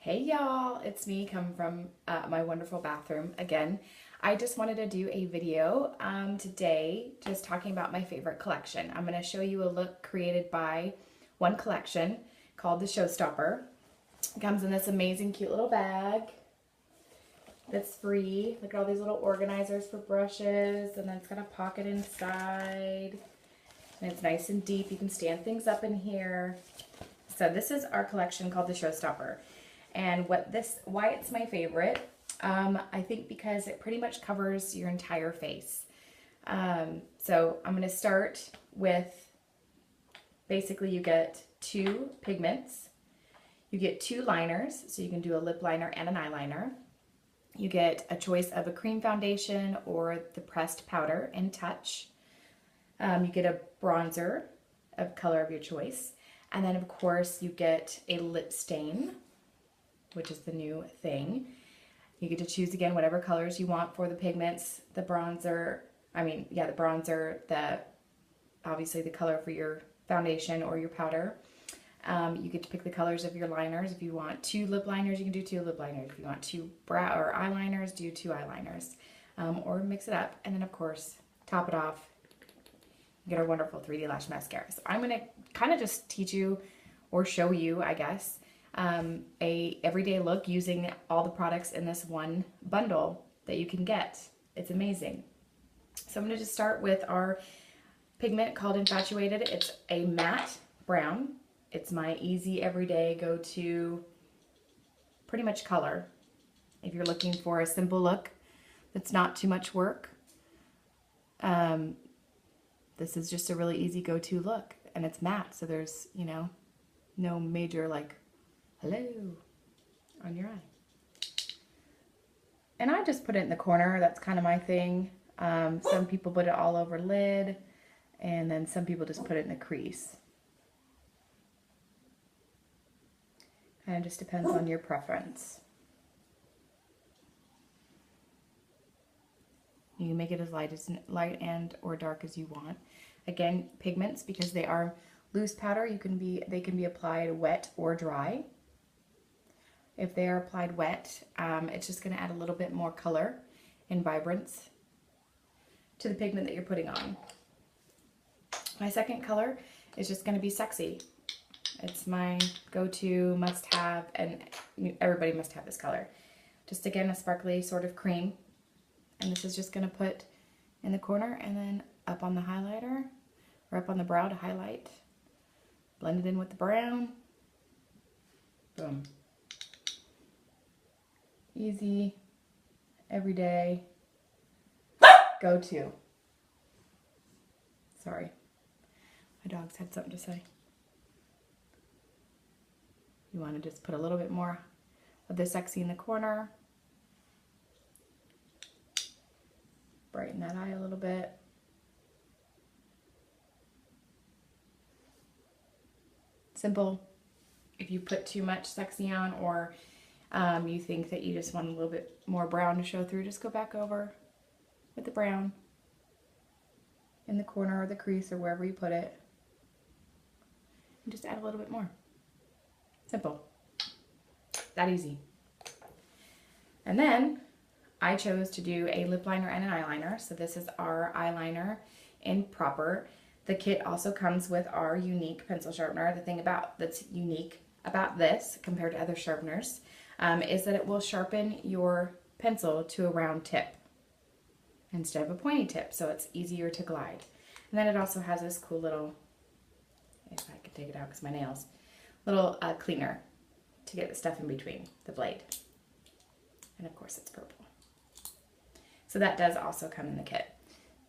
Hey y'all, it's me coming from my wonderful bathroom again. I just wanted to do a video today just talking about my favorite collection. I'm going to show you a look created by One Collection called the Showstopper. It comes in this amazing cute little bag that's free. Look at all these little organizers for brushes, and then it's got a pocket inside. And it's nice and deep. You can stand things up in here. So this is our collection called the Showstopper. And why it's my favorite, I think because it pretty much covers your entire face. So I'm going to start with, basically you get 2 pigments, you get 2 liners, so you can do a lip liner and an eyeliner. You get a choice of a cream foundation or the pressed powder in Touch. You get a bronzer of color of your choice. And then of course you get a lip stain, which is the new thing. You get to choose again whatever colors you want for the pigments, the bronzer, obviously the color for your foundation or your powder. You get to pick the colors of your liners. If you want 2 lip liners, you can do 2 lip liners. If you want 2 brow or eyeliners, do 2 eyeliners. Or mix it up. And then of course, top it off, you get our wonderful 3D Lash Mascara. So I'm gonna kind of just teach you or show you, I guess, a everyday look using all the products in this one bundle that you can get. It's amazing. So I'm going to just start with our pigment called Infatuated. It's a matte brown. It's my easy everyday go-to pretty much color. If you're looking for a simple look that's not too much work, this is just a really easy go-to look, and it's matte, so there's, no major like hello on your eye. And I just put it in the corner. That's kind of my thing. Some people put it all over lid, and then some people just put it in the crease. Kind of just depends on your preference. You can make it as light and or dark as you want. Again, pigments, because they are loose powder, they can be applied wet or dry. If they are applied wet, it's just going to add a little bit more color and vibrance to the pigment that you're putting on. My second color is just going to be Sexy. It's my go-to must-have, and everybody must have this color. Just again, a sparkly sort of cream. And this is just going to put in the corner and then up on the highlighter or up on the brow to highlight. Blend it in with the brown. Boom. Easy, everyday, go-to. Sorry, my dogs had something to say. You want to just put a little bit more of the Sexy in the corner. Brighten that eye a little bit. Simple. If you put too much Sexy on, or you think that you just want a little bit more brown to show through, just go back over with the brown in the corner or the crease or wherever you put it, and just add a little bit more. Simple. That easy. And then I chose to do a lip liner and an eyeliner. So this is our eyeliner in Proper. The kit also comes with our unique pencil sharpener. The thing that's unique about this compared to other sharpeners is that it will sharpen your pencil to a round tip instead of a pointy tip, so it's easier to glide. And then it also has this cool little, if I could take it out because my nails, little cleaner to get the stuff in between the blade. And of course it's purple. So that does also come in the kit.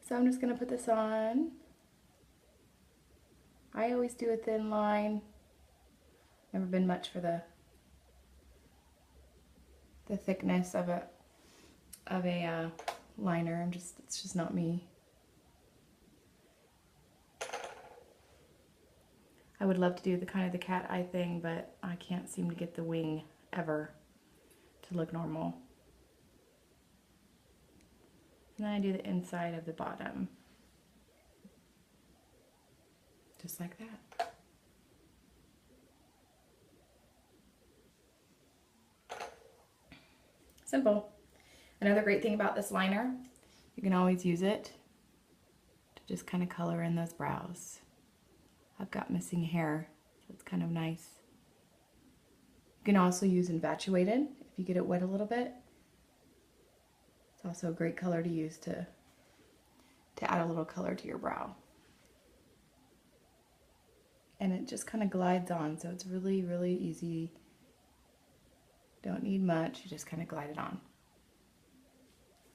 So I'm just going to put this on. I always do a thin line. Never been much for the thickness of a liner. It's just not me. I would love to do the kind of the cat eye thing, but I can't seem to get the wing ever to look normal. And then I do the inside of the bottom. Just like that. Simple. Another great thing about this liner, you can always use it to just kind of color in those brows. I've got missing hair, so it's kind of nice. You can also use Infatuated if you get it wet a little bit. It's also a great color to use to add a little color to your brow. And it just kind of glides on, so it's really, really easy. Don't need much, you just kind of glide it on.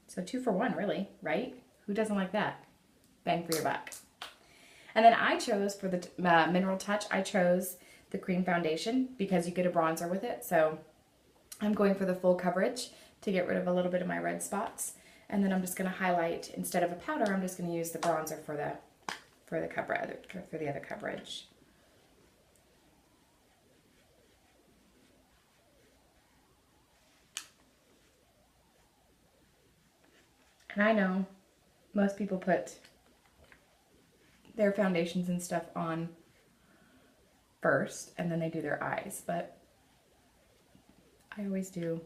So 2 for 1, really, right? Who doesn't like that? Bang for your buck. And then I chose, for the Mineral Touch, I chose the cream foundation because you get a bronzer with it. So I'm going for the full coverage to get rid of a little bit of my red spots. And then I'm just going to highlight, instead of a powder, I'm just going to use the bronzer for the other coverage. And I know most people put their foundations and stuff on first and then they do their eyes, but I always do. You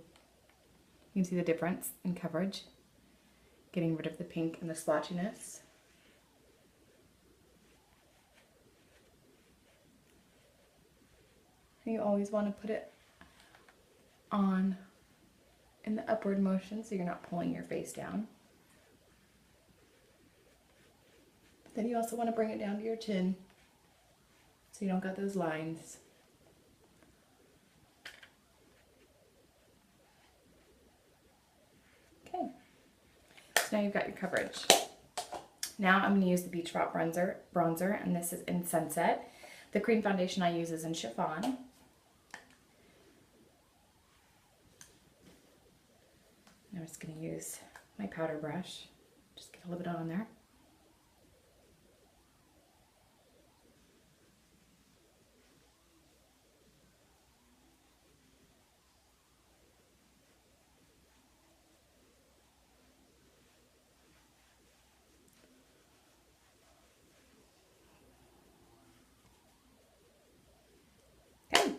can see the difference in coverage, getting rid of the pink and the splotchiness. You always want to put it on in the upward motion so you're not pulling your face down. Then you also want to bring it down to your chin so you don't got those lines. Okay, so now you've got your coverage. Now I'm going to use the Beach Bop bronzer, and this is in Sunset. The cream foundation I use is in Chiffon. I'm just going to use my powder brush, just get a little bit on there. Okay,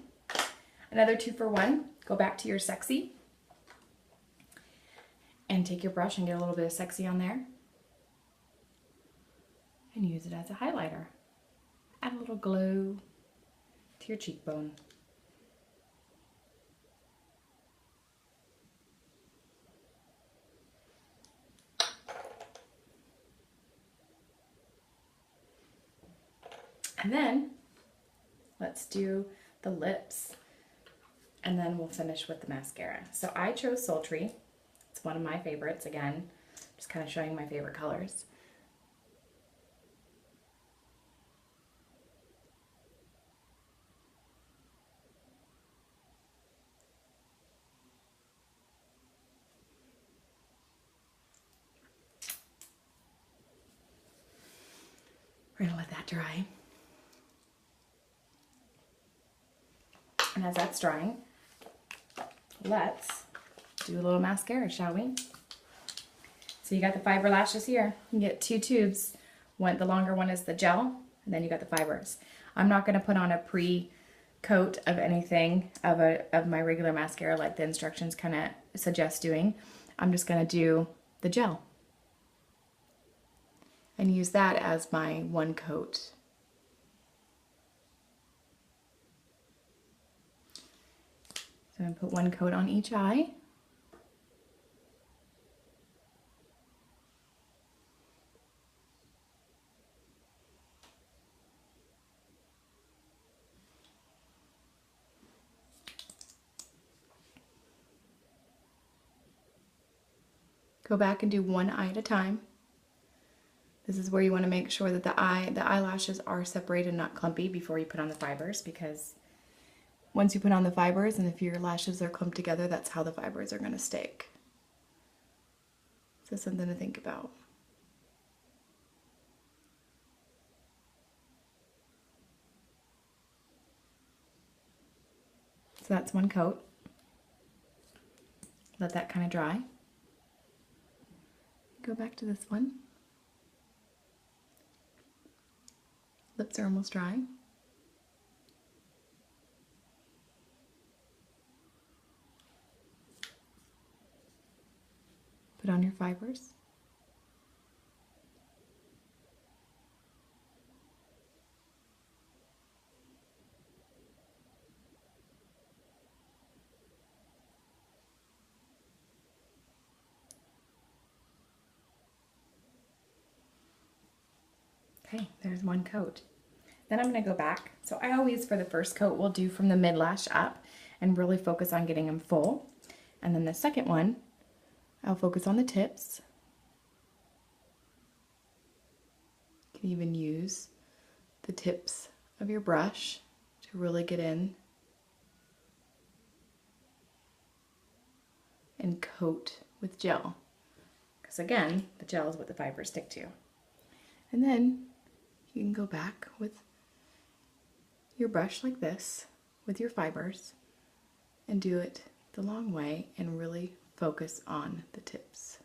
another 2 for 1. Go back to your Sexy and take your brush and get a little bit of Sexy on there and use it as a highlighter. Add a little glow to your cheekbone. And then let's do the lips, and then we'll finish with the mascara. So I chose Sultry. It's one of my favorites. Again, just kind of showing my favorite colors. We're gonna let that dry. And as that's drying, let's do a little mascara, shall we? So you got the fiber lashes here. You get 2 tubes. The longer one is the gel, and then you got the fibers. I'm not going to put on a pre-coat of anything of my regular mascara like the instructions kind of suggest doing. I'm just going to do the gel and use that as my one coat. So I'm going to put one coat on each eye. Go back and do one eye at a time. This is where you want to make sure that the eyelashes are separated, not clumpy, before you put on the fibers, because once you put on the fibers and if your lashes are clumped together, that's how the fibers are going to stick. So something to think about. So that's one coat. Let that kind of dry. Go back to this one. Lips are almost dry. Put on your fibers. Okay, there's one coat. Then I'm going to go back. So I always, for the first coat, will do from the mid-lash up and really focus on getting them full. And then the second one, I'll focus on the tips. You can even use the tips of your brush to really get in and coat with gel. Because again, the gel is what the fibers stick to. And then you can go back with your brush like this with your fibers and do it the long way and really focus on the tips.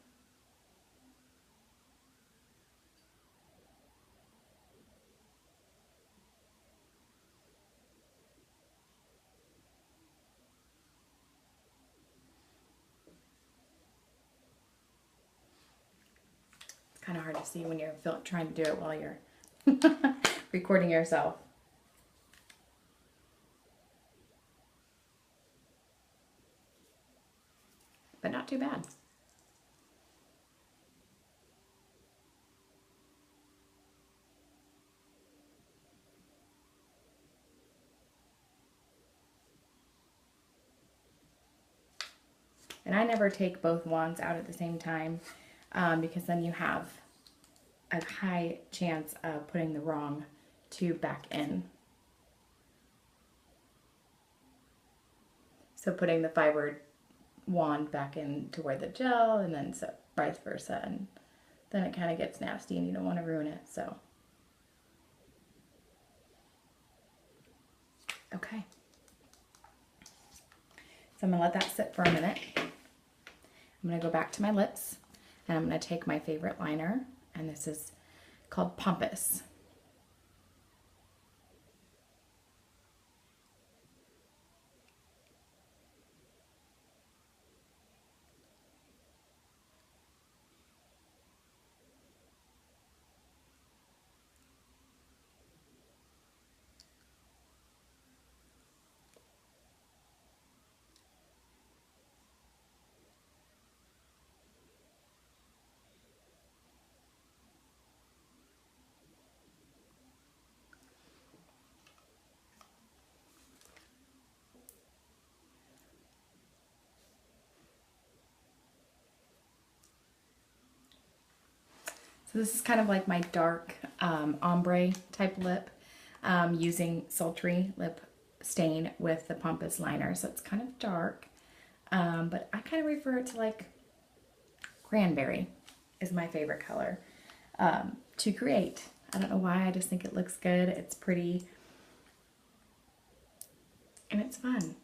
It's kind of hard to see when you're trying to do it while you're recording yourself. But not too bad. And I never take both wands out at the same time because then you have a high chance of putting the wrong tube back in. So putting the fibered wand back into where the gel, and then so vice versa, and then it kind of gets nasty and you don't want to ruin it. So okay, so I'm gonna let that sit for a minute. I'm gonna go back to my lips and I'm gonna take my favorite liner, and this is called Pompous. So this is kind of like my dark ombre type lip, using Sultry Lip Stain with the Pompous liner. So it's kind of dark, but I kind of refer it to like cranberry is my favorite color to create. I don't know why, I just think it looks good. It's pretty and it's fun.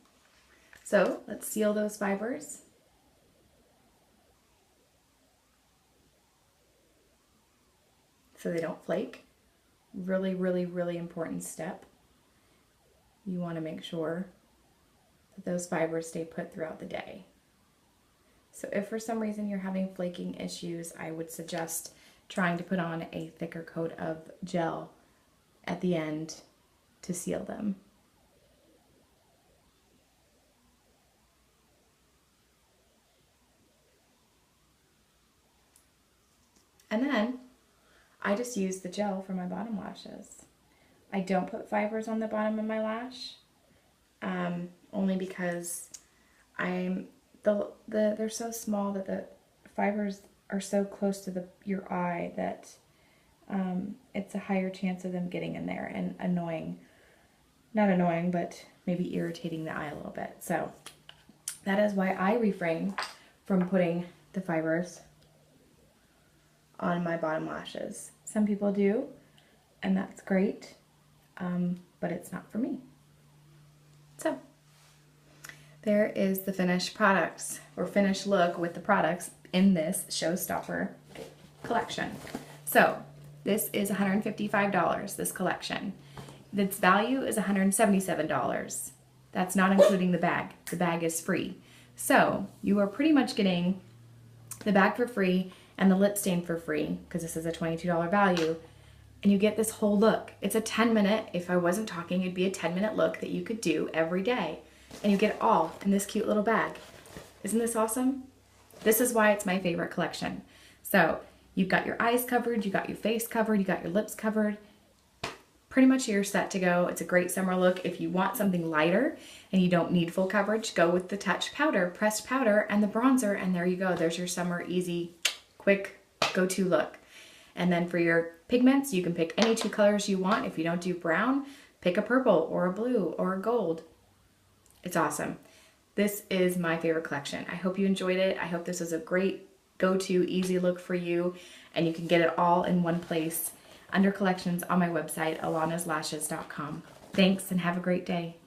So let's seal those fibers. So they don't flake. Really, really, really important step. You want to make sure that those fibers stay put throughout the day. So if for some reason you're having flaking issues, I would suggest trying to put on a thicker coat of gel at the end to seal them. And then I just use the gel for my bottom lashes. I don't put fibers on the bottom of my lash, only because they're so small that the fibers are so close to your eye that it's a higher chance of them getting in there and not annoying, but maybe irritating the eye a little bit. So that is why I refrain from putting the fibers on my bottom lashes. Some people do, and that's great, but it's not for me. So there is the finished products, or finished look with the products in this Showstopper collection. So this is $155, this collection. Its value is $177. That's not including the bag. The bag is free. So you are pretty much getting the bag for free, and the lip stain for free, because this is a $22 value. And you get this whole look. It's a 10-minute, if I wasn't talking, it'd be a 10-minute look that you could do every day. And you get it all in this cute little bag. Isn't this awesome? This is why it's my favorite collection. So you've got your eyes covered, you got your face covered, you got your lips covered. Pretty much you're set to go. It's a great summer look. If you want something lighter and you don't need full coverage, go with the Touch powder, pressed powder, and the bronzer, and there you go. There's your summer easy, quick go-to look. And then for your pigments, you can pick any 2 colors you want. If you don't do brown, pick a purple or a blue or a gold. It's awesome. This is my favorite collection. I hope you enjoyed it. I hope this was a great go-to easy look for you, and you can get it all in one place under collections on my website, alannaslashes.com. Thanks and have a great day.